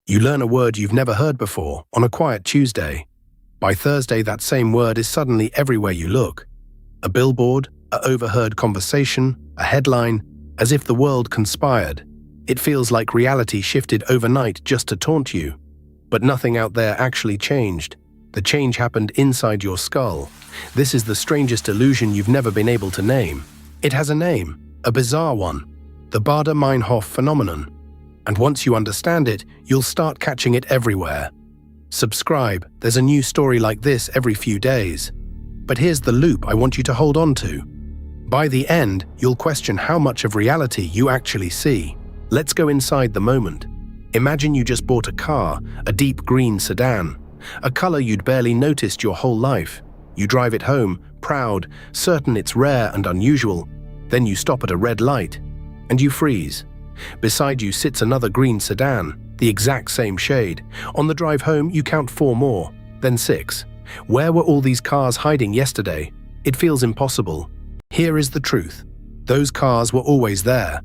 You learn a word you've never heard before on a quiet Tuesday. By Thursday, that same word is suddenly everywhere you look. A billboard, an overheard conversation, a headline, as if the world conspired. It feels like reality shifted overnight just to taunt you. But nothing out there actually changed. The change happened inside your skull. This is the strangest illusion you've never been able to name. It has a name, a bizarre one, the Baader-Meinhof Phenomenon. And once you understand it, you'll start catching it everywhere. Subscribe, there's a new story like this every few days. But here's the loop I want you to hold on to. By the end, you'll question how much of reality you actually see. Let's go inside the moment. Imagine you just bought a car, a deep green sedan, a color you'd barely noticed your whole life. You drive it home, proud, certain it's rare and unusual. Then you stop at a red light, and you freeze. Beside you sits another green sedan, the exact same shade. On the drive home, you count 4 more, then 6. Where were all these cars hiding yesterday? It feels impossible. Here is the truth. Those cars were always there.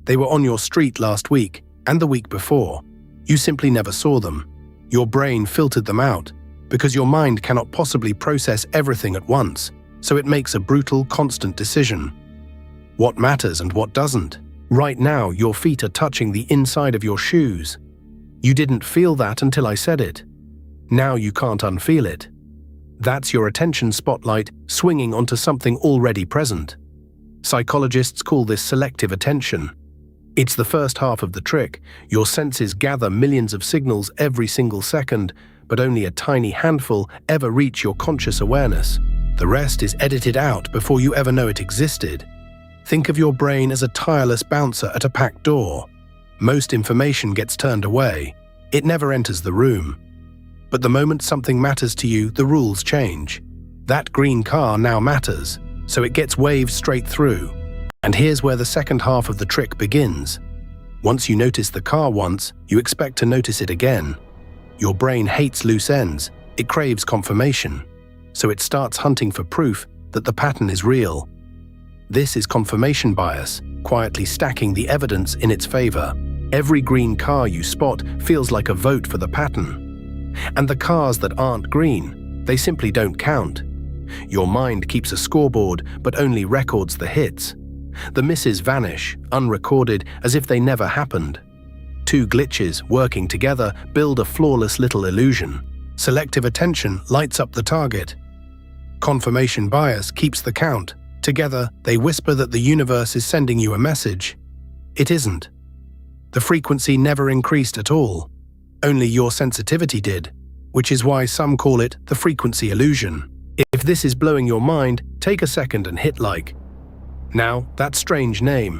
They were on your street last week and the week before. You simply never saw them. Your brain filtered them out because your mind cannot possibly process everything at once, so it makes a brutal, constant decision. What matters and what doesn't? Right now, your feet are touching the inside of your shoes. You didn't feel that until I said it. Now you can't unfeel it. That's your attention spotlight swinging onto something already present. Psychologists call this selective attention. It's the first half of the trick. Your senses gather millions of signals every single second, but only a tiny handful ever reach your conscious awareness. The rest is edited out before you ever know it existed. Think of your brain as a tireless bouncer at a packed door. Most information gets turned away. It never enters the room. But the moment something matters to you, the rules change. That green car now matters, so it gets waved straight through. And here's where the second half of the trick begins. Once you notice the car once, you expect to notice it again. Your brain hates loose ends. It craves confirmation. So it starts hunting for proof that the pattern is real. This is confirmation bias, quietly stacking the evidence in its favor. Every green car you spot feels like a vote for the pattern. And the cars that aren't green, they simply don't count. Your mind keeps a scoreboard but only records the hits. The misses vanish, unrecorded, as if they never happened. 2 glitches working together build a flawless little illusion. Selective attention lights up the target. Confirmation bias keeps the count. Together, they whisper that the universe is sending you a message. It isn't. The frequency never increased at all. Only your sensitivity did, which is why some call it the frequency illusion. If this is blowing your mind, take a second and hit like. Now, that strange name.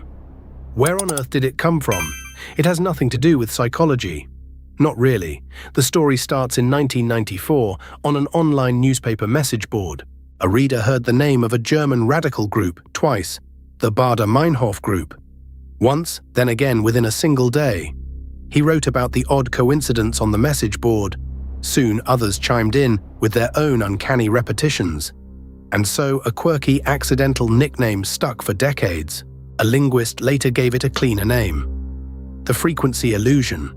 Where on earth did it come from? It has nothing to do with psychology. Not really. The story starts in 1994 on an online newspaper message board. A reader heard the name of a German radical group twice, the Baader-Meinhof group. Once, then again within a single day. He wrote about the odd coincidence on the message board. Soon others chimed in with their own uncanny repetitions. And so a quirky accidental nickname stuck for decades. A linguist later gave it a cleaner name: the frequency illusion.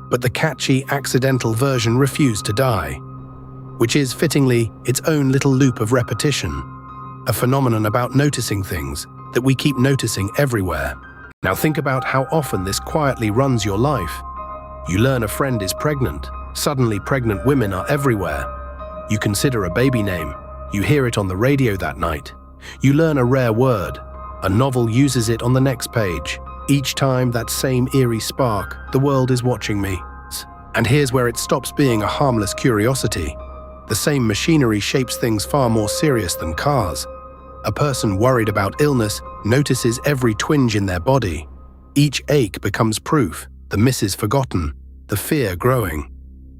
But the catchy accidental version refused to die, which is, fittingly, its own little loop of repetition, a phenomenon about noticing things that we keep noticing everywhere. Now think about how often this quietly runs your life. You learn a friend is pregnant. Suddenly pregnant women are everywhere. You consider a baby name. You hear it on the radio that night. You learn a rare word. A novel uses it on the next page. Each time, that same eerie spark, the world is watching me. And here's where it stops being a harmless curiosity. The same machinery shapes things far more serious than cars. A person worried about illness notices every twinge in their body. Each ache becomes proof, the misses forgotten, the fear growing.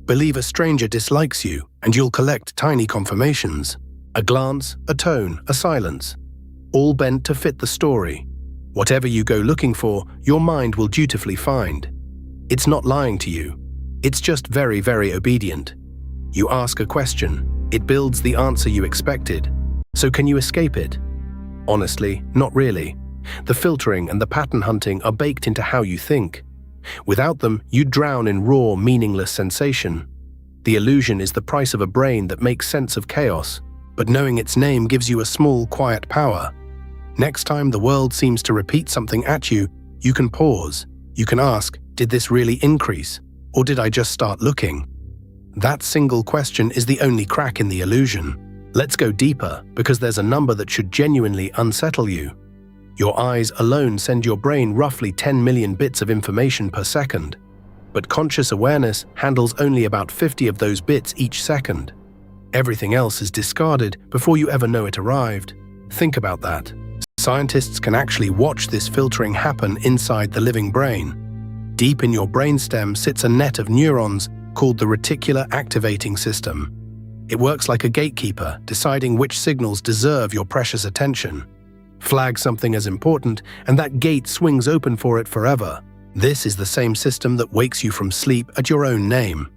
Believe a stranger dislikes you, and you'll collect tiny confirmations. A glance, a tone, a silence. All bent to fit the story. Whatever you go looking for, your mind will dutifully find. It's not lying to you. It's just very, very obedient. You ask a question, it builds the answer you expected. So can you escape it? Honestly, not really. The filtering and the pattern hunting are baked into how you think. Without them, you'd drown in raw, meaningless sensation. The illusion is the price of a brain that makes sense of chaos, but knowing its name gives you a small, quiet power. Next time the world seems to repeat something at you, you can pause. You can ask, did this really increase? Or did I just start looking? That single question is the only crack in the illusion. Let's go deeper, because there's a number that should genuinely unsettle you. Your eyes alone send your brain roughly 10 million bits of information per second, but conscious awareness handles only about 50 of those bits each second. Everything else is discarded before you ever know it arrived. Think about that. Scientists can actually watch this filtering happen inside the living brain. Deep in your brainstem sits a net of neurons called the reticular activating system. It works like a gatekeeper, deciding which signals deserve your precious attention. Flag something as important, and that gate swings open for it forever. This is the same system that wakes you from sleep at your own name.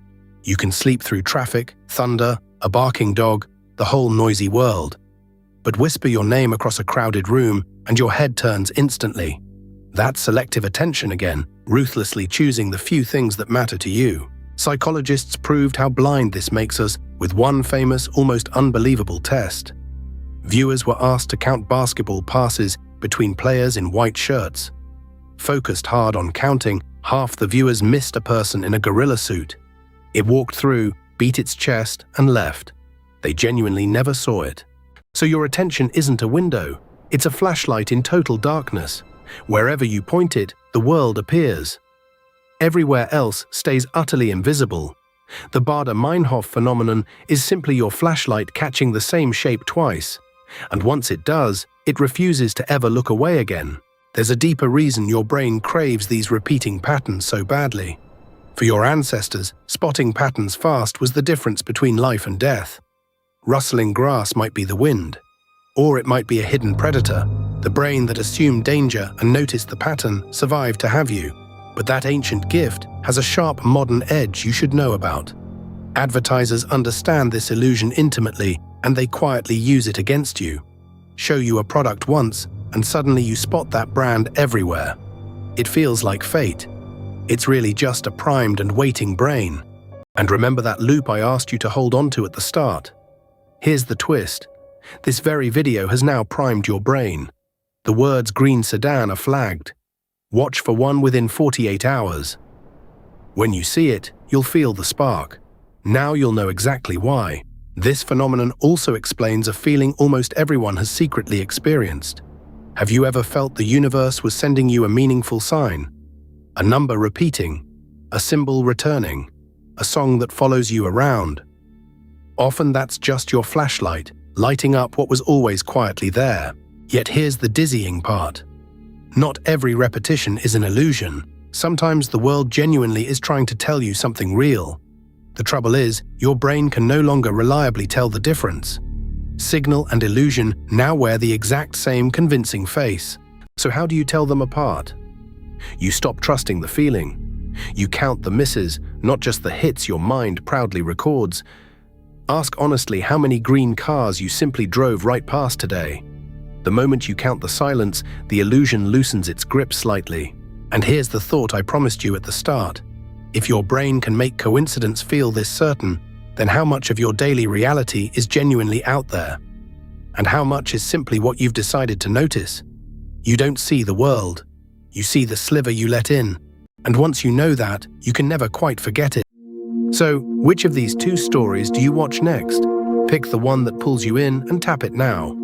You can sleep through traffic, thunder, a barking dog, the whole noisy world. But whisper your name across a crowded room, and your head turns instantly. That's selective attention again, ruthlessly choosing the few things that matter to you. Psychologists proved how blind this makes us with one famous, almost unbelievable test. Viewers were asked to count basketball passes between players in white shirts. Focused hard on counting, half the viewers missed a person in a gorilla suit. It walked through, beat its chest, and left. They genuinely never saw it. So your attention isn't a window, it's a flashlight in total darkness. Wherever you point it, the world appears. Everywhere else stays utterly invisible. The Baader-Meinhof phenomenon is simply your flashlight catching the same shape twice. And once it does, it refuses to ever look away again. There's a deeper reason your brain craves these repeating patterns so badly. For your ancestors, spotting patterns fast was the difference between life and death. Rustling grass might be the wind, or it might be a hidden predator. The brain that assumed danger and noticed the pattern survived to have you. But that ancient gift has a sharp modern edge you should know about. Advertisers understand this illusion intimately, and they quietly use it against you. Show you a product once, and suddenly you spot that brand everywhere. It feels like fate. It's really just a primed and waiting brain. And remember that loop I asked you to hold on to at the start? Here's the twist. This very video has now primed your brain. The words green sedan are flagged. Watch for one within 48 hours. When you see it, you'll feel the spark. Now you'll know exactly why. This phenomenon also explains a feeling almost everyone has secretly experienced. Have you ever felt the universe was sending you a meaningful sign? A number repeating, a symbol returning, a song that follows you around. Often that's just your flashlight, lighting up what was always quietly there. Yet here's the dizzying part. Not every repetition is an illusion. Sometimes the world genuinely is trying to tell you something real. The trouble is, your brain can no longer reliably tell the difference. Signal and illusion now wear the exact same convincing face. So how do you tell them apart? You stop trusting the feeling. You count the misses, not just the hits your mind proudly records. Ask honestly how many green cars you simply drove right past today. The moment you count the silence, the illusion loosens its grip slightly. And here's the thought I promised you at the start. If your brain can make coincidence feel this certain, then how much of your daily reality is genuinely out there? And how much is simply what you've decided to notice? You don't see the world. You see the sliver you let in. And once you know that, you can never quite forget it. So, which of these two stories do you watch next? Pick the one that pulls you in and tap it now.